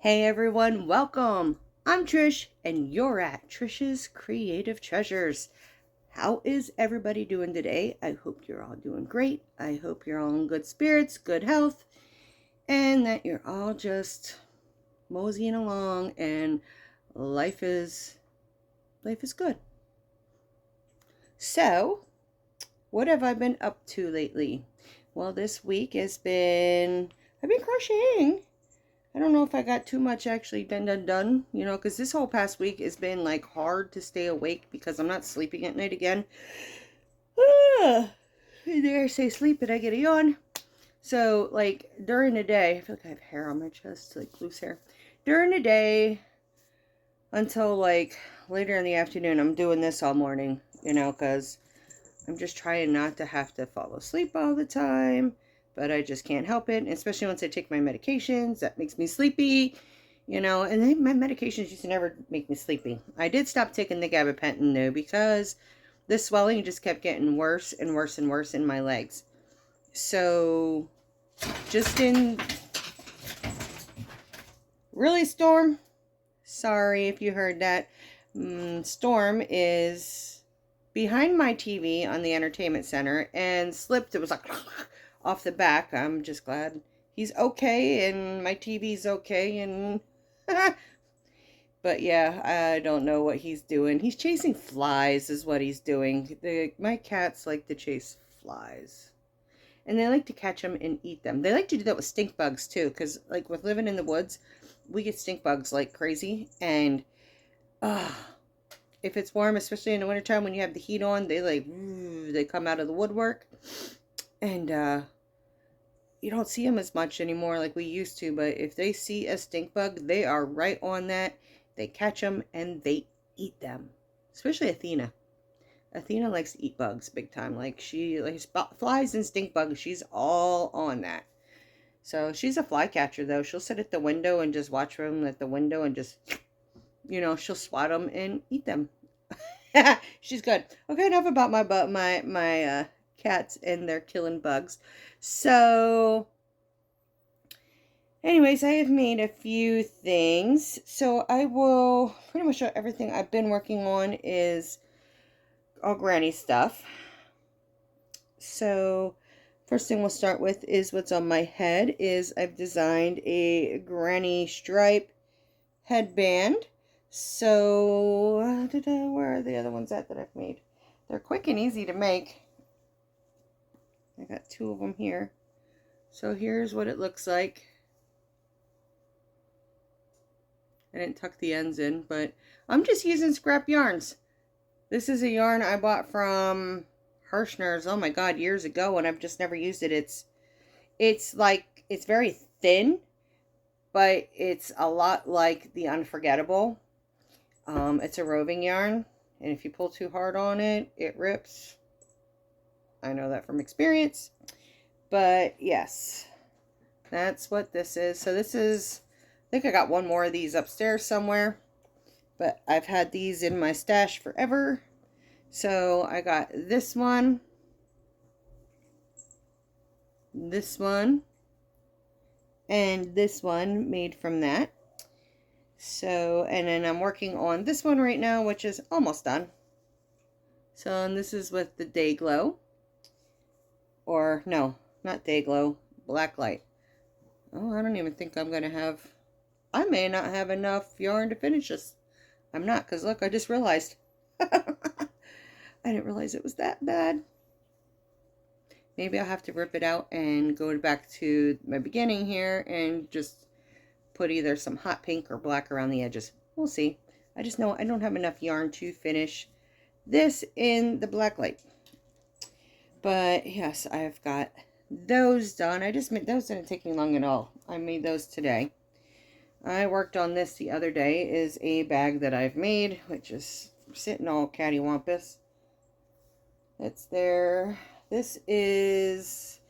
Hey everyone, welcome. I'm Trish and you're at Trish's Creative Treasures. How is everybody doing today? I hope you're all doing great. I hope you're all in good spirits, good health, and that you're all just moseying along and life is good. So, what have I been up to lately? Well, this week I've been crocheting. I don't know if I got too much actually done, because this whole past week has been like hard to stay awake because I'm not sleeping at night again. I dare say sleep and I get a yawn. So, like, during the day, I feel like I have hair on my chest, like loose hair. During the day until like later in the afternoon, I'm doing this all morning, because I'm just trying not to have to fall asleep all the time, but I just can't help it, especially once I take my medications. That makes me sleepy, and my medications used to never make me sleepy. I did stop taking the gabapentin, though, because the swelling just kept getting worse and worse and worse in my legs. So, just in... Really, Storm? Sorry if you heard that. Storm is behind my TV on the entertainment center and slipped. It was like off the back. I'm just glad he's okay and my TV's okay. And but yeah, I don't know what he's doing. He's chasing flies is what he's doing. My cats like to chase flies, and they like to catch them and eat them. They like to do that with stink bugs too, because like with living in the woods, we get stink bugs like crazy. And if it's warm, especially in the wintertime when you have the heat on, they come out of the woodwork. And you don't see them as much anymore like we used to. But if they see a stink bug, they are right on that. They catch them and they eat them. Especially Athena. Athena likes to eat bugs big time. Like she likes flies and stink bugs. She's all on that. So she's a fly catcher though. She'll sit at the window and just watch them at the window and just, she'll swat them and eat them. She's good. Okay, enough about my cats and their killing bugs. So, anyways, I have made a few things. So I will pretty much everything I've been working on is all granny stuff. So, first thing we'll start with is what's on my head is I've designed a granny stripe headband. So, where are the other ones at that I've made? They're quick and easy to make. I got two of them here. So here's what it looks like. I didn't tuck the ends in, but I'm just using scrap yarns. This is a yarn I bought from Hirschner's, oh my god, years ago, and I've just never used it. It's very thin, but it's a lot like the Unforgettable. It's a roving yarn, and if you pull too hard on it, it rips. I know that from experience. But yes, that's what this is. So this is, I think I got one more of these upstairs somewhere, but I've had these in my stash forever. So I got this one, and this one made from that. So, and then I'm working on this one right now, which is almost done. So, and this is with the Day Glow. Or, no, not Day Glow, Black Light. Oh, I don't even think I'm going to have... I may not have enough yarn to finish this. I'm not, because look, I just realized. I didn't realize it was that bad. Maybe I'll have to rip it out and go back to my beginning here and just put either some hot pink or black around the edges. We'll see. I just know I don't have enough yarn to finish this in the black light. But yes, I've got those done. I just made those, didn't take me long at all. I made those today. I worked on this the other day, is a bag that I've made, which is sitting all cattywampus. It's there. This is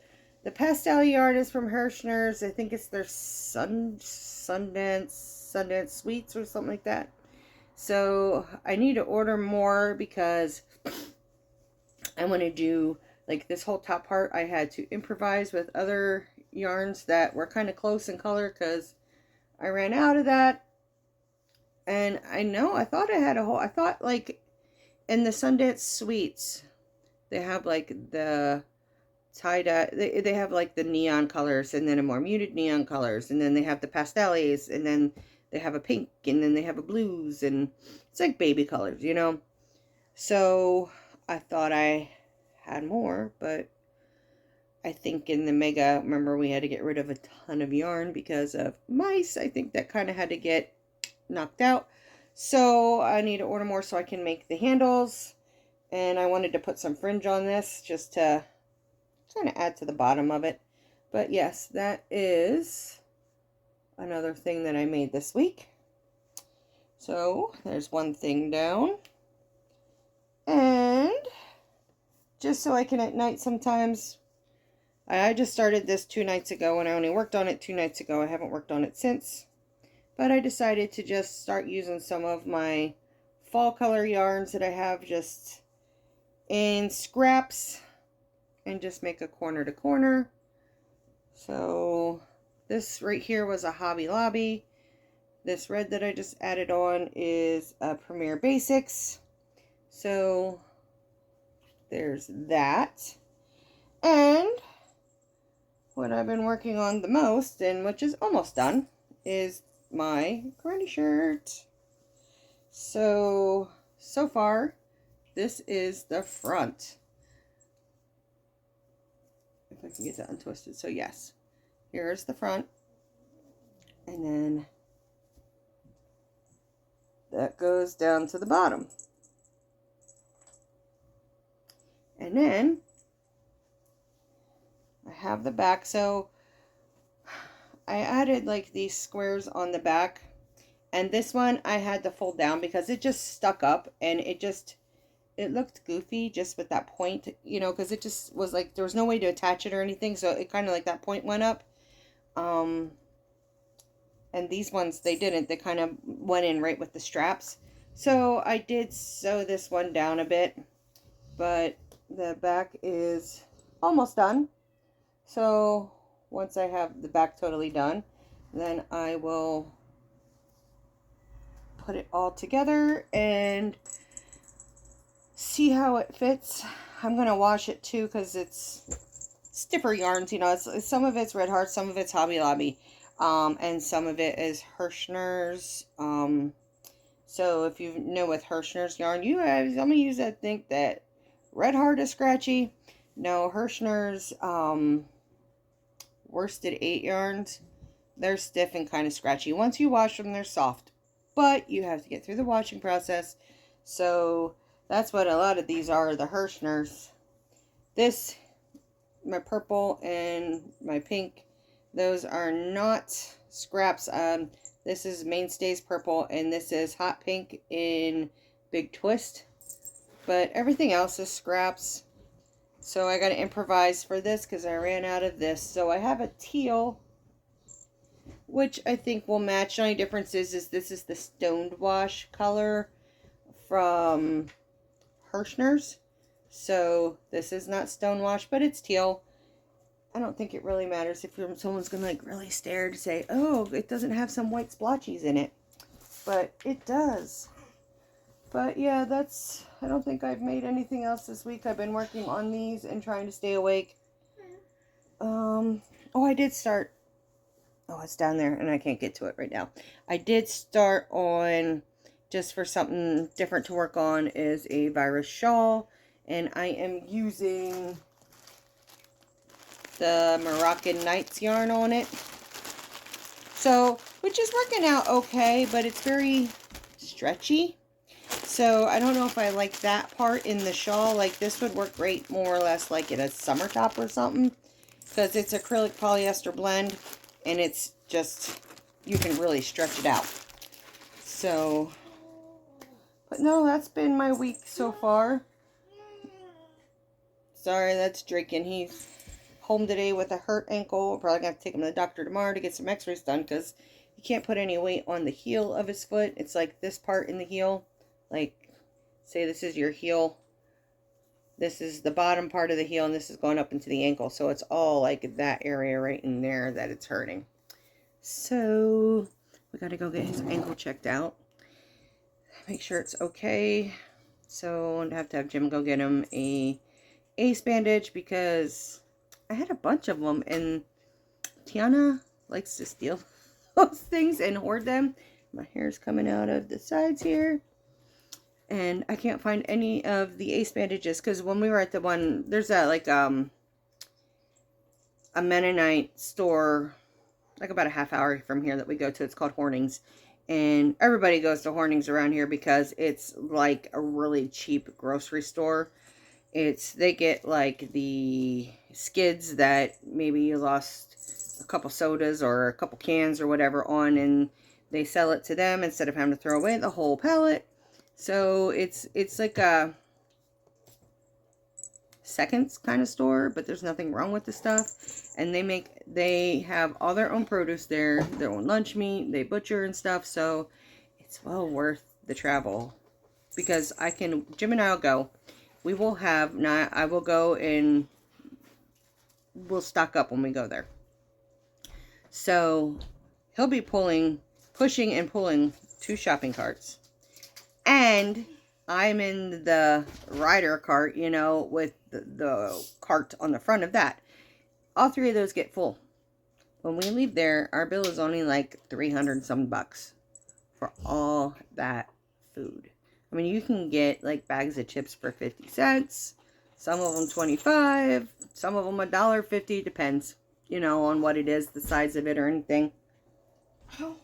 the pastel yarn is from Hirschner's. I think it's their Sundance Sweets or something like that. So I need to order more because I want to do like this whole top part. I had to improvise with other yarns that were kind of close in color because I ran out of that. And I thought I had a whole, I thought like in the Sundance Sweets, they have like the tie-dye, they have like the neon colors and then a more muted neon colors. And then they have the pastels and then they have a pink and then they have a blues and it's like baby colors, you know? So I thought I had more, but I think in the mega, remember we had to get rid of a ton of yarn because of mice. I think that kind of had to get knocked out. So I need to order more so I can make the handles. And I wanted to put some fringe on this just to kind of add to the bottom of it. But yes, that is another thing that I made this week. So there's one thing down. And just so I can at night sometimes, I just started this 2 nights ago and I only worked on it 2 nights ago. I haven't worked on it since. But I decided to just start using some of my fall color yarns that I have just in scraps and just make a corner to corner. So this right here was a Hobby Lobby. This red that I just added on is a Premier Basics. So there's that. And what I've been working on the most, and which is almost done, is my granny shirt. So far, this is the front. If I can get that untwisted. So yes, here's the front. And then that goes down to the bottom. And then I have the back. So I added like these squares on the back. And this one I had to fold down because it just stuck up and it looked goofy just with that point, you know, because it just was like there was no way to attach it or anything. So it kind of like that point went up. And these ones, they didn't. They kind of went in right with the straps. So I did sew this one down a bit. But the back is almost done. So once I have the back totally done, then I will put it all together and see how it fits. I'm going to wash it too because it's stiffer yarns. You know, some of it's Red Heart, some of it's Hobby Lobby. And some of it is Hirschner's. So if you know with Hirschner's yarn, I'm going to use that, think that Red Heart is scratchy. No, Hirschner's worsted 8 yarns, they're stiff and kind of scratchy. Once you wash them, they're soft. But you have to get through the washing process. So that's what a lot of these are, the Hirschner's. This, my purple and my pink, those are not scraps. This is Mainstays purple and this is hot pink in Big Twist. But everything else is scraps. So I got to improvise for this because I ran out of this. So I have a teal, which I think will match. The only difference is this is the stoned wash color from Hirschner's. So this is not stone wash, but it's teal. I don't think it really matters if someone's going to like really stare to say, oh, it doesn't have some white splotches in it. But it does. But yeah, I don't think I've made anything else this week. I've been working on these and trying to stay awake. Oh, I did start. Oh, it's down there and I can't get to it right now. I did start on, just for something different to work on, is a virus shawl. And I am using the Moroccan Nights yarn on it. So, which is working out okay, but it's very stretchy. So, I don't know if I like that part in the shawl. Like, this would work great more or less like in a summer top or something. Because it's acrylic polyester blend. And it's just, you can really stretch it out. So, but no, that's been my week so far. Sorry, that's Draken. He's home today with a hurt ankle. We're probably going to have to take him to the doctor tomorrow to get some x-rays done because he can't put any weight on the heel of his foot. It's like this part in the heel. Like, say this is your heel. This is the bottom part of the heel and this is going up into the ankle. So it's all like that area right in there that it's hurting. So We got to go get his ankle checked out. Make sure it's okay. So I have to have Jim go get him a ace bandage because I had a bunch of them and Tiana likes to steal those things and hoard them. My hair's coming out of the sides here. And I can't find any of the ace bandages because when we were at the one, there's a Mennonite store like about a half hour from here that we go to. It's called Hornings. And everybody goes to Hornings around here because it's like a really cheap grocery store. They get like the skids that maybe you lost a couple sodas or a couple cans or whatever on, and they sell it to them instead of having to throw away the whole pallet. So it's like a seconds kind of store, but there's nothing wrong with the stuff. And they have all their own produce there, their own lunch meat, they butcher and stuff. So it's well worth the travel because Jim and I'll go. We will have, I will go and we'll stock up when we go there. So he'll be pushing and pulling 2 shopping carts. And I'm in the rider cart, you know, with the cart on the front of that. All 3 of those get full. When we leave there, our bill is only like $300 some bucks for all that food. I mean, you can get like bags of chips for 50 cents. Some of them 25. Some of them $1.50. Depends, you know, on what it is, the size of it or anything. Do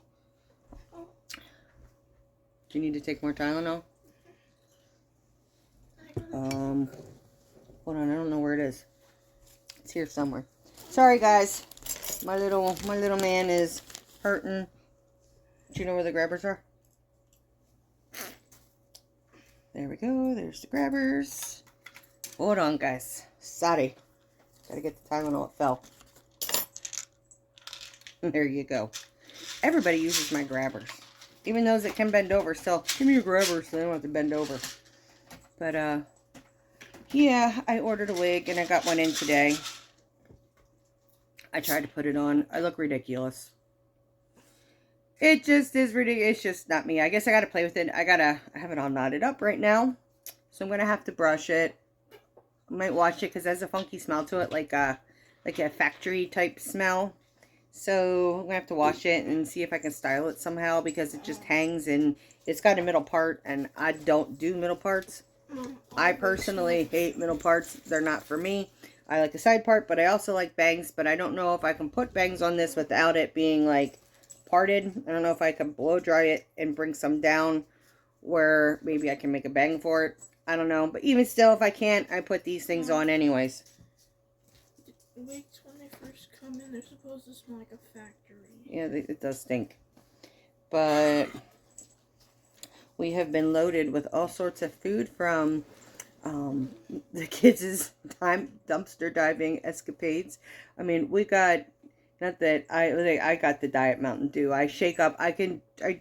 you need to take more Tylenol? Hold on, I don't know where it is. It's here somewhere. Sorry, guys. My little man is hurting. Do you know where the grabbers are? There we go. There's the grabbers. Hold on, guys. Sorry. Gotta get the Tylenol. It fell. There you go. Everybody uses my grabbers. Even those that can bend over. So, give me your grabbers so they don't have to bend over. But, yeah, I ordered a wig and I got one in today. I tried to put it on. I look ridiculous. It just is ridiculous. It's just not me. I guess I gotta play with it. I have it all knotted up right now. So I'm gonna have to brush it. I might wash it because it has a funky smell to it, like a factory type smell. So I'm gonna have to wash it and see if I can style it somehow because it just hangs and it's got a middle part and I don't do middle parts. I personally hate middle parts. They're not for me. I like the side part, but I also like bangs, but I don't know if I can put bangs on this without it being like parted. I don't know if I can blow dry it and bring some down where maybe I can make a bang for it. I don't know, but even still, if I can't, I put these things on anyways. Wigs, when they first come in, they're supposed to smell like a factory. Yeah, it does stink. But we have been loaded with all sorts of food from the kids' dumpster diving escapades. I mean, we got, not that I got the Diet Mountain Dew. I shake up. I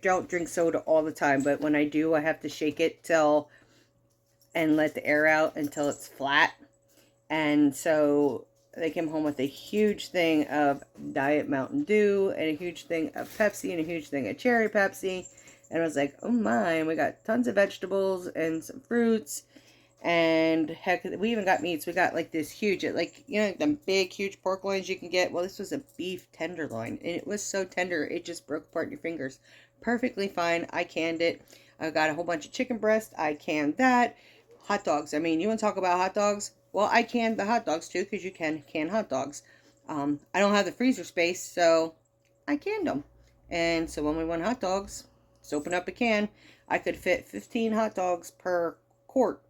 don't drink soda all the time, but when I do, I have to shake it and let the air out until it's flat. And so they came home with a huge thing of Diet Mountain Dew and a huge thing of Pepsi and a huge thing of Cherry Pepsi. And I was like, oh my, and we got tons of vegetables and some fruits. And heck, we even got meats. We got like this huge, like, you know, the big, huge pork loins you can get. Well, this was a beef tenderloin. And it was so tender, it just broke apart in your fingers. Perfectly fine. I canned it. I got a whole bunch of chicken breast. I canned that. Hot dogs. I mean, you want to talk about hot dogs? Well, I canned the hot dogs too, because you can can hot dogs. I don't have the freezer space, so I canned them. And so when we want hot dogs, just open up a can. I could fit 15 hot dogs per quart.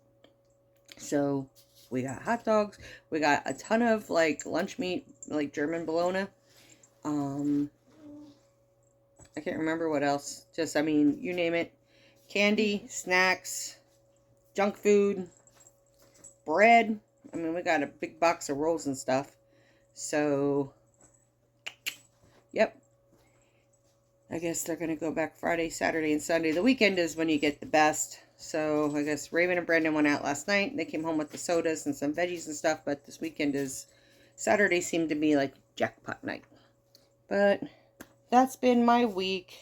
So we got hot dogs. We got a ton of like lunch meat, like German bologna. I can't remember what else. Just, I mean, you name it. Candy, snacks, junk food, bread. I mean, we got a big box of rolls and stuff. So, yep. I guess they're going to go back Friday, Saturday, and Sunday. The weekend is when you get the best. So, I guess Raven and Brandon went out last night. They came home with the sodas and some veggies and stuff. But this weekend is... Saturday seemed to be like jackpot night. But that's been my week.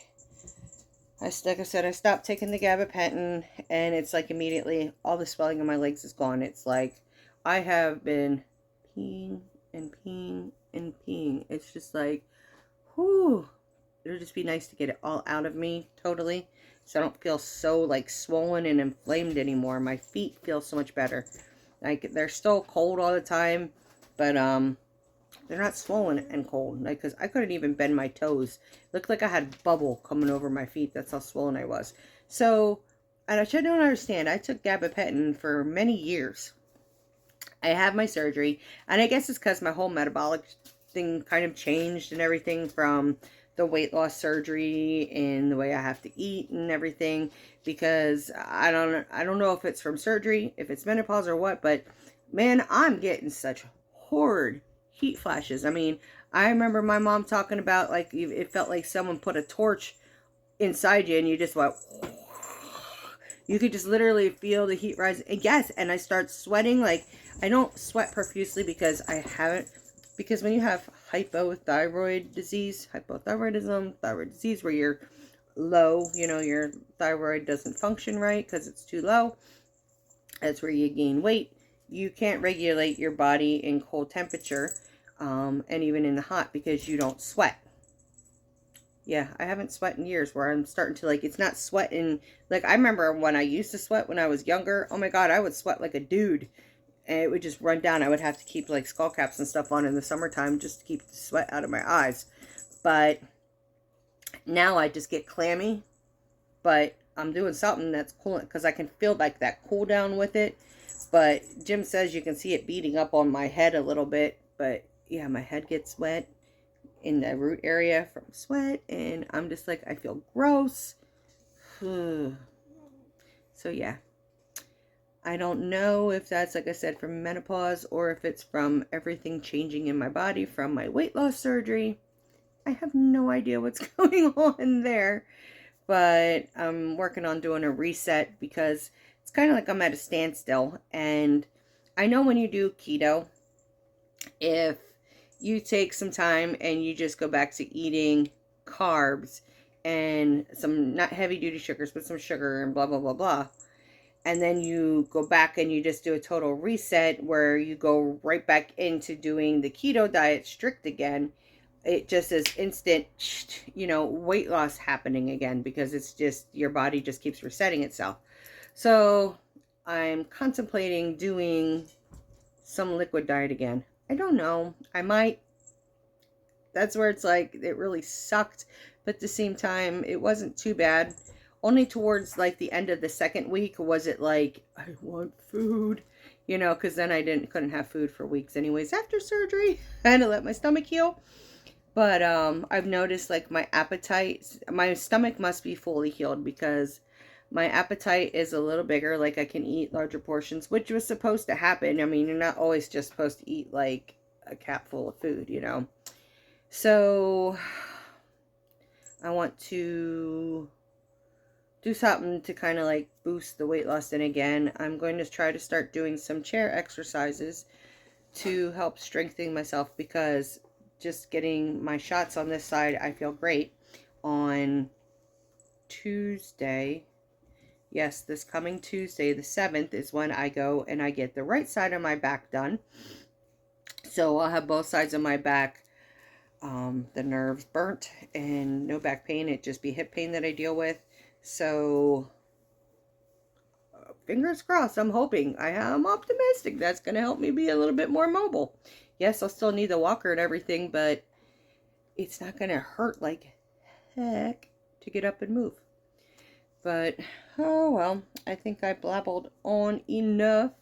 Like I said, I stopped taking the gabapentin, and it's like immediately all the swelling in my legs is gone. It's like I have been peeing and peeing and peeing. It's just like, whew. It'll just be nice to get it all out of me totally, so I don't feel so like swollen and inflamed anymore. My feet feel so much better. Like they're still cold all the time, but they're not swollen and cold. Like, because I couldn't even bend my toes. It looked like I had bubble coming over my feet. That's how swollen I was. So, and I don't understand. I took gabapentin for many years. I had my surgery, and I guess it's because my whole metabolic thing kind of changed and everything from the weight loss surgery and the way I have to eat and everything, because I don't know if it's from surgery, if it's menopause or what, but man, I'm getting such horrid heat flashes. I mean, I remember my mom talking about like it felt like someone put a torch inside you and you just went, you could just literally feel the heat rise. And yes, and I start sweating. Like, I don't sweat profusely because I haven't, because when you have hypothyroidism, thyroid disease, where you're low, you know, your thyroid doesn't function right because it's too low, that's where you gain weight. You can't regulate your body in cold temperature, and even in the hot, because you don't sweat. Yeah, I haven't sweat in years, where I'm starting to like, it's not sweating. Like, I remember when I used to sweat when I was younger. Oh my God, I would sweat like a dude. And it would just run down. I would have to keep like skull caps and stuff on in the summertime just to keep the sweat out of my eyes. But now I just get clammy. But I'm doing something that's cool, because I can feel like that cool down with it. But Jim says you can see it beating up on my head a little bit. But yeah, my head gets wet in the root area from sweat, and I'm just like, I feel gross. So yeah, I don't know if that's, like I said, from menopause or if it's from everything changing in my body from my weight loss surgery. I have no idea what's going on there, but I'm working on doing a reset, because it's kind of like I'm at a standstill. And I know when you do keto, if you take some time and you just go back to eating carbs and some, not heavy duty sugars, but some sugar and blah, blah, blah, blah. And then you go back and you just do a total reset where you go right back into doing the keto diet strict again. It just is instant, you know, weight loss happening again, because it's just, your body just keeps resetting itself. So I'm contemplating doing some liquid diet again. I don't know. I might. That's where it's like, it really sucked. But at the same time, it wasn't too bad. Only towards like the end of the second week was it like, I want food. You know, because then I couldn't have food for weeks anyways after surgery. I had to let my stomach heal. But I've noticed like my appetite, my stomach must be fully healed, because my appetite is a little bigger. Like, I can eat larger portions, which was supposed to happen. I mean, you're not always just supposed to eat like a cap full of food, you know. So I want to do something to kind of like boost the weight loss in again. I'm going to try to start doing some chair exercises to help strengthen myself, because just getting my shots on this side, I feel great. On Tuesday, yes, this coming Tuesday, the 7th, is when I go and I get the right side of my back done. So I'll have both sides of my back, the nerves burnt, and no back pain. It'd just be hip pain that I deal with. So fingers crossed. I'm hoping. I'm optimistic that's going to help me be a little bit more mobile. Yes, I'll still need the walker and everything, but it's not going to hurt like heck to get up and move. But, oh well, I think I blabbled on enough.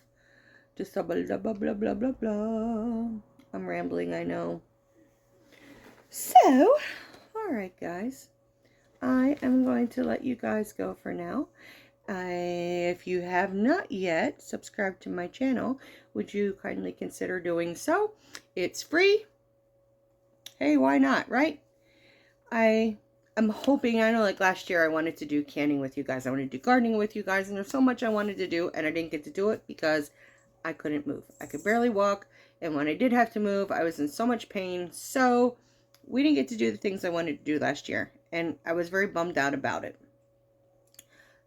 Just a blah, blah, blah, blah, blah, blah. I'm rambling, I know. So, alright guys. I am going to let you guys go for now. If you have not yet subscribed to my channel, would you kindly consider doing so? It's free. Hey, why not, right? I'm hoping, I know like last year I wanted to do canning with you guys. I wanted to do gardening with you guys, and there's so much I wanted to do, and I didn't get to do it because I couldn't move. I could barely walk, and when I did have to move, I was in so much pain. So we didn't get to do the things I wanted to do last year, and I was very bummed out about it.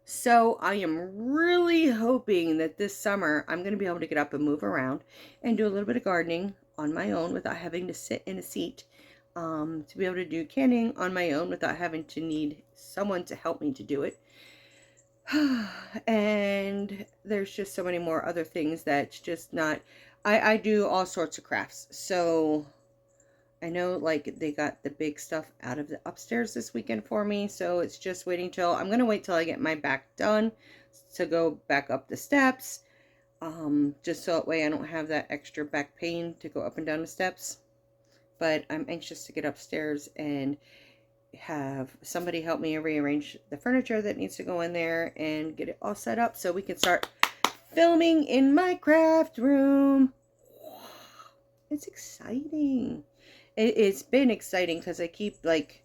So I am really hoping that this summer I'm going to be able to get up and move around and do a little bit of gardening on my own without having to sit in a seat. To be able to do canning on my own without having to need someone to help me to do it. And there's just so many more other things that's just not, I do all sorts of crafts. So I know like they got the big stuff out of the upstairs this weekend for me. So it's just waiting till, I'm going to wait till I get my back done to go back up the steps. Just so that way I don't have that extra back pain to go up and down the steps. But I'm anxious to get upstairs and have somebody help me rearrange the furniture that needs to go in there and get it all set up so we can start filming in my craft room. It's exciting. It's been exciting because I keep like,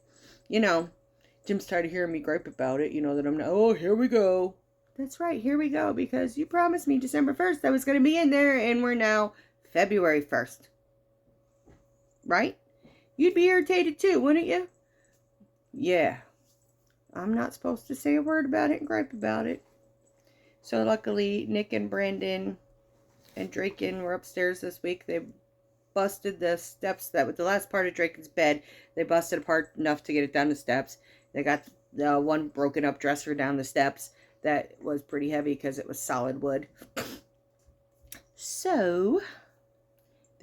Jim's tired of hearing me gripe about it, that I'm not, oh, here we go. That's right, here we go, because you promised me December 1st I was going to be in there, and we're now February 1st. Right? You'd be irritated too, wouldn't you? Yeah, I'm not supposed to say a word about it and gripe about it. So luckily, Nick and Brandon and Draken were upstairs this week. They busted the steps that with the last part of Draken's bed. They busted apart enough to get it down the steps. They got the one broken up dresser down the steps that was pretty heavy because it was solid wood. So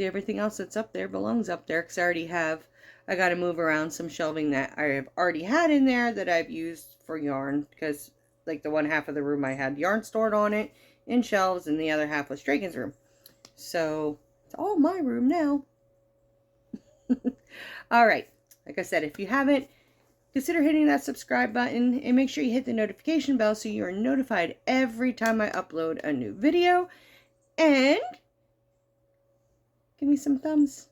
everything else that's up there belongs up there because I got to move around some shelving that I have already had in there that I've used for yarn, because like the one half of the room I had yarn stored on it in shelves and the other half was Draken's room. So it's all my room now. All right. Like I said, if you haven't, consider hitting that subscribe button and make sure you hit the notification bell so you are notified every time I upload a new video. And give me some thumbs.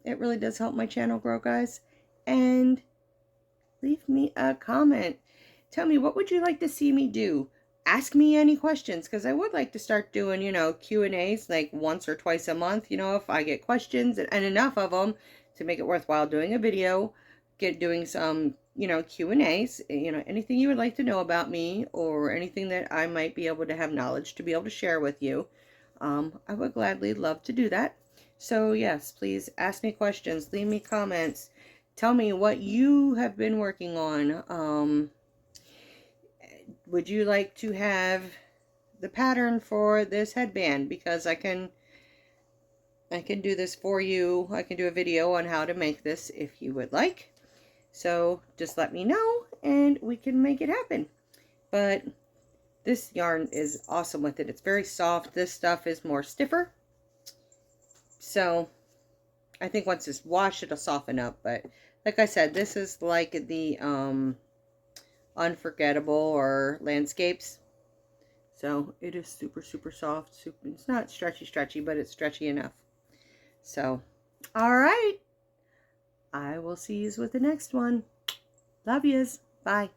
It really does help my channel grow, guys. And leave me a comment. Tell me, what would you like to see me do? Ask me any questions, because I would like to start doing, Q&As like once or twice a month, if I get questions and enough of them to make it worthwhile doing a video, doing some, Q&As, anything you would like to know about me or anything that I might be able to have knowledge to be able to share with you. I would gladly love to do that. So yes, please ask me questions, leave me comments, tell me what you have been working on. Would you like to have the pattern for this headband? Because I can do this for you. I can do a video on how to make this if you would like. So just let me know and we can make it happen. But this yarn is awesome with it. It's very soft. This stuff is more stiffer. So I think once it's washed, it'll soften up. But like I said, this is like the Unforgettable or Landscapes. So it is super, super soft. It's not stretchy, but it's stretchy enough. So, all right. I will see you with the next one. Love yous. Bye.